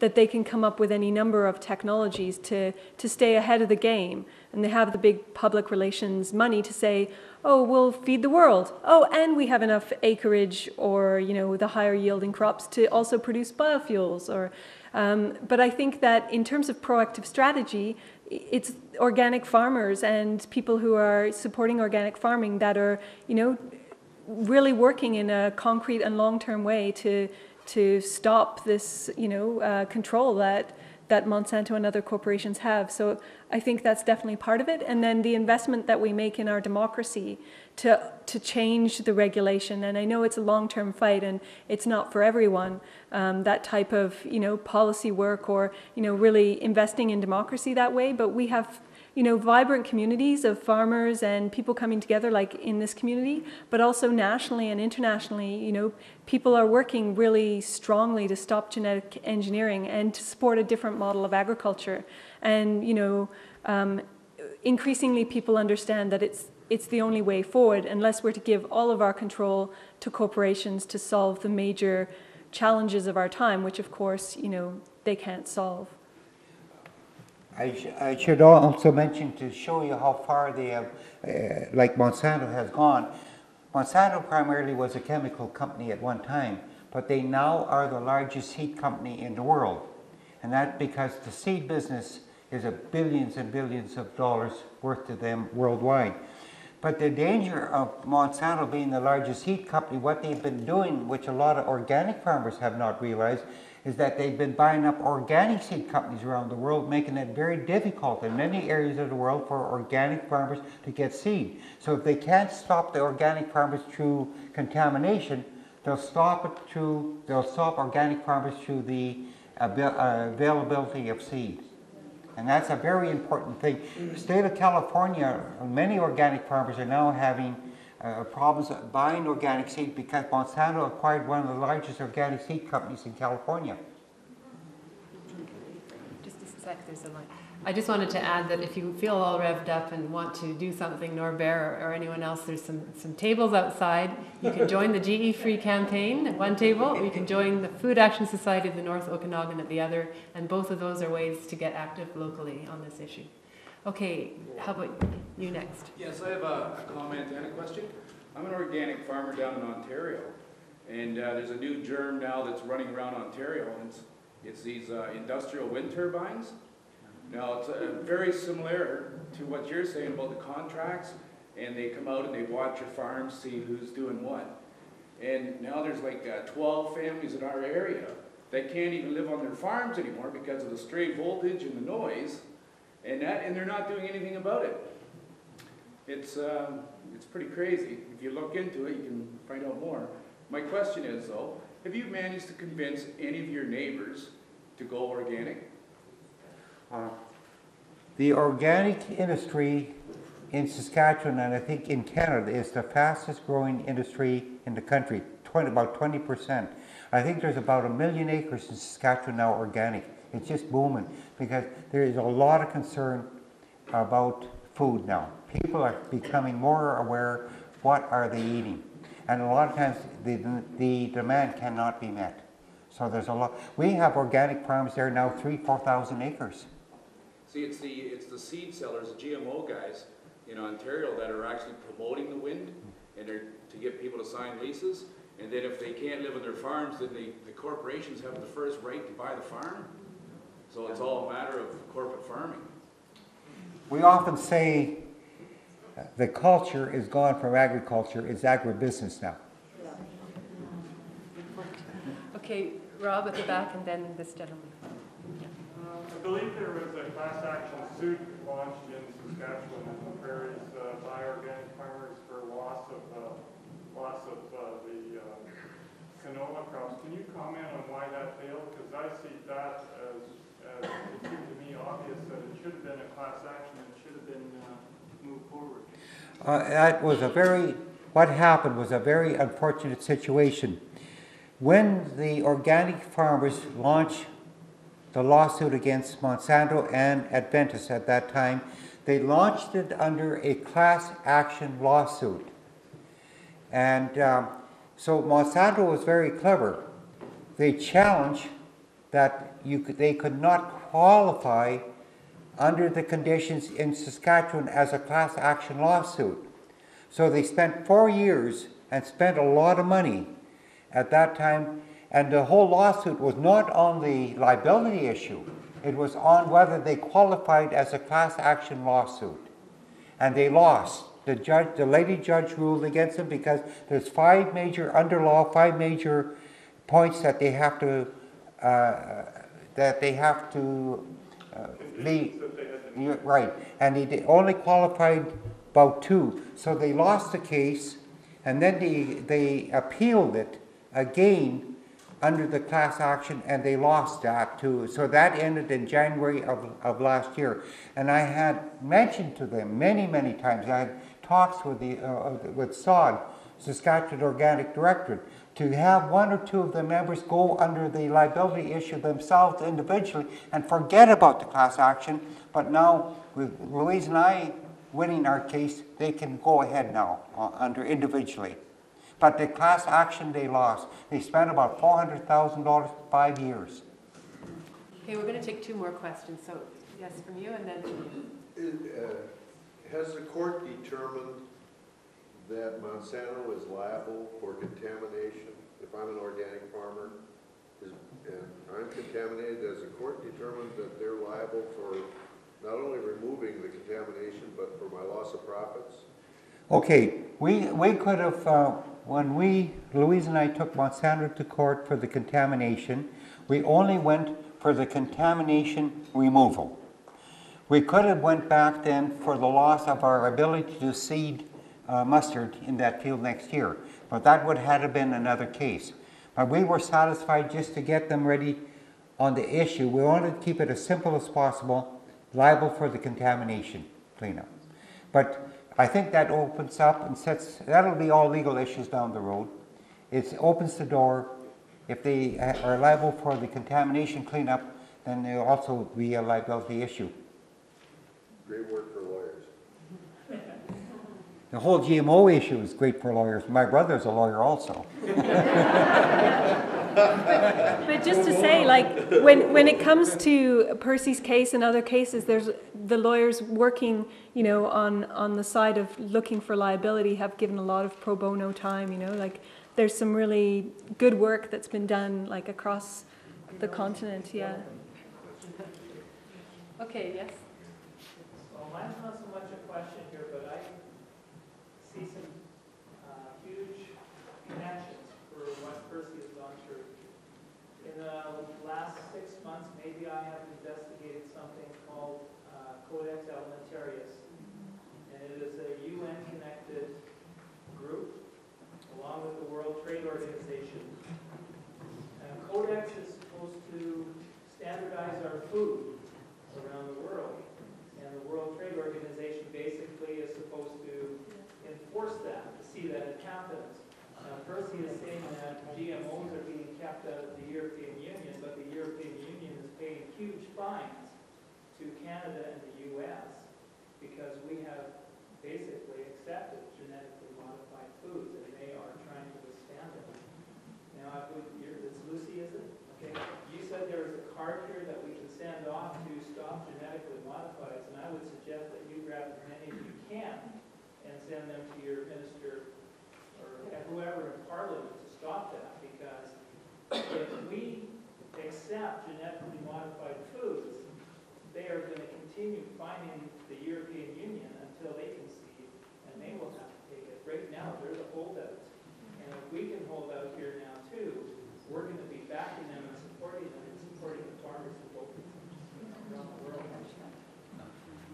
that they can come up with any number of technologies to stay ahead of the game. And they have the big public relations money to say, oh, we'll feed the world. Oh, and we have enough acreage or, you know, the higher yielding crops to also produce biofuels. Or, but I think that in terms of proactive strategy, it's organic farmers and people who are supporting organic farming that are, you know, really working in a concrete and long-term way to stop this, you know, control that Monsanto and other corporations have. So I think that's definitely part of it. And then the investment that we make in our democracy to change the regulation. And I know it's a long-term fight and it's not for everyone, that type of, you know, policy work or, you know, really investing in democracy that way. But we have, you know, vibrant communities of farmers and people coming together like in this community, but also nationally and internationally, you know, people are working really strongly to stop genetic engineering and to support a different model of agriculture. And, you know, increasingly people understand that it's the only way forward unless we're to give all of our control to corporations to solve the major challenges of our time, which of course, you know, they can't solve. I should also mention to show you how far they have, like Monsanto has gone. Monsanto primarily was a chemical company at one time, but they now are the largest seed company in the world. And that's because the seed business is billions and billions of dollars worth to them worldwide. But the danger of Monsanto being the largest seed company, what they've been doing, which a lot of organic farmers have not realized, is that they've been buying up organic seed companies around the world, making it very difficult in many areas of the world for organic farmers to get seed. So if they can't stop the organic farmers through contamination, they'll stop organic farmers through the availability of seed. And that's a very important thing. The state of California, many organic farmers are now having problems buying organic seed because Monsanto acquired one of the largest organic seed companies in California. Just a sec, there's a line. I just wanted to add that if you feel all revved up and want to do something, Norbert or anyone else, there's some tables outside. You can join the GE Free campaign at one table, or you can join the Food Action Society of the North Okanagan at the other, and both of those are ways to get active locally on this issue. Okay, how about you next? Yes, I have a comment and a question. I'm an organic farmer down in Ontario, and there's a new germ now that's running around Ontario, and it's these industrial wind turbines. Now, it's very similar to what you're saying about the contracts, and they come out and they watch your farm, see who's doing what. And now there's like 12 families in our area that can't even live on their farms anymore because of the stray voltage and the noise. And they're not doing anything about it. It's pretty crazy. If you look into it, you can find out more. My question is, though, have you managed to convince any of your neighbors to go organic? The organic industry in Saskatchewan, and I think in Canada, is the fastest growing industry in the country, about 20%. I think there's about 1 million acres in Saskatchewan now organic. It's just booming because there is a lot of concern about food now. People are becoming more aware what are they eating. And a lot of times the demand cannot be met. So there's a lot. We have organic farms there now, 3,000-4,000 acres. See, it's the seed sellers, the GMO guys in Ontario that are actually promoting the wind, and they're to get people to sign leases. And then if they can't live on their farms, then the corporations have the first right to buy the farm. So it's all a matter of corporate farming. We often say the culture is gone from agriculture, it's agribusiness now. Okay, Rob at the back and then this gentleman. I believe there was a class action suit launched in Saskatchewan in the prairies by organic farmers for loss of the canola crops. Can you comment on why that failed? Because I see that as it seemed to me obvious that it should have been a class action and it should have been moved forward. What happened was a very unfortunate situation. When the organic farmers launched the lawsuit against Monsanto and Adventus at that time, they launched it under a class action lawsuit. And so Monsanto was very clever. They challenged that they could not qualify under the conditions in Saskatchewan as a class action lawsuit. So they spent 4 years and spent a lot of money at that time, and the whole lawsuit was not on the liability issue. It was on whether they qualified as a class action lawsuit. And they lost. The lady judge ruled against them because there's 5 major, under law, 5 major points that they have to be right. And they only qualified about 2. So they lost the case, and then they appealed it again under the class action, and they lost that too. So that ended in January of last year. And I had mentioned to them many, many times, I had talks with SOD, Saskatchewan Organic Directorate, to have 1 or 2 of the members go under the liability issue themselves individually and forget about the class action. But now, with Louise and I winning our case, they can go ahead now under individually. But the class action they lost. They spent about $400,000 for 5 years. Okay, we're going to take 2 more questions. So, yes, from you, and then from you. Has the court determined that Monsanto is liable for contamination? If I'm an organic farmer and I'm contaminated, has the court determined that they're liable for not only removing the contamination, but for my loss of profits? Okay, we could have, when Louise and I took Monsanto to court for the contamination, we only went for the contamination removal. We could have went back then for the loss of our ability to seed mustard in that field next year, but that would have been another case. But we were satisfied just to get them ready on the issue. We wanted to keep it as simple as possible, liable for the contamination cleanup. But I think that opens up and sets, that'll be all legal issues down the road. It opens the door. If they are liable for the contamination cleanup, then there'll also be a liability issue. Great work for lawyers. The whole GMO issue is great for lawyers. My brother's a lawyer also. But just to say, like, when it comes to Percy's case and other cases, there's the lawyers working, you know, on the side of looking for liability have given a lot of pro bono time, you know, like there's some really good work that's been done, like, across the continent, yeah. Okay, yes. Well, mine's not so much a question here, but I see some huge connections for what Percy has gone through. In the last 6 months, maybe I have investigated something called Codex Alimentarius. And it is a UN-connected group, along with the World Trade Organization. And Codex is supposed to standardize our food around the world. And the World Trade Organization basically is supposed to enforce that, to see that it happens. Now, Percy is saying that GMOs are being kept out of the European Union, but the European Union is paying huge fines to Canada and the U.S. because we have basically accepted genetically modified foods, and they are trying to withstand it. Now, it's Lucy, is it? Okay. You said there was a card here that we can send off to stop genetically modifieds, and I would suggest that you grab as many as you can and send them to your minister or whoever in Parliament to stop that, because if we accept genetically modified foods, they are going to continue fining the European Union until they concede, and they will have to take it. Right now, they're the holdouts. And if we can hold out here now, too, we're going to be backing them and supporting them and supporting the farmers in both around the world.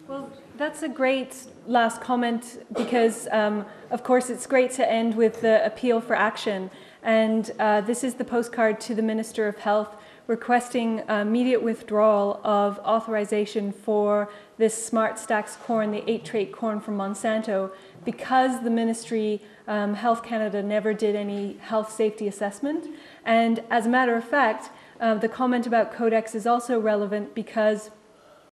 Well, that's a great last comment because, of course, it's great to end with the appeal for action. And this is the postcard to the Minister of Health requesting immediate withdrawal of authorization for this Smart Stacks corn, the 8-trait corn from Monsanto, because the Ministry, Health Canada, never did any health safety assessment. And as a matter of fact, the comment about Codex is also relevant because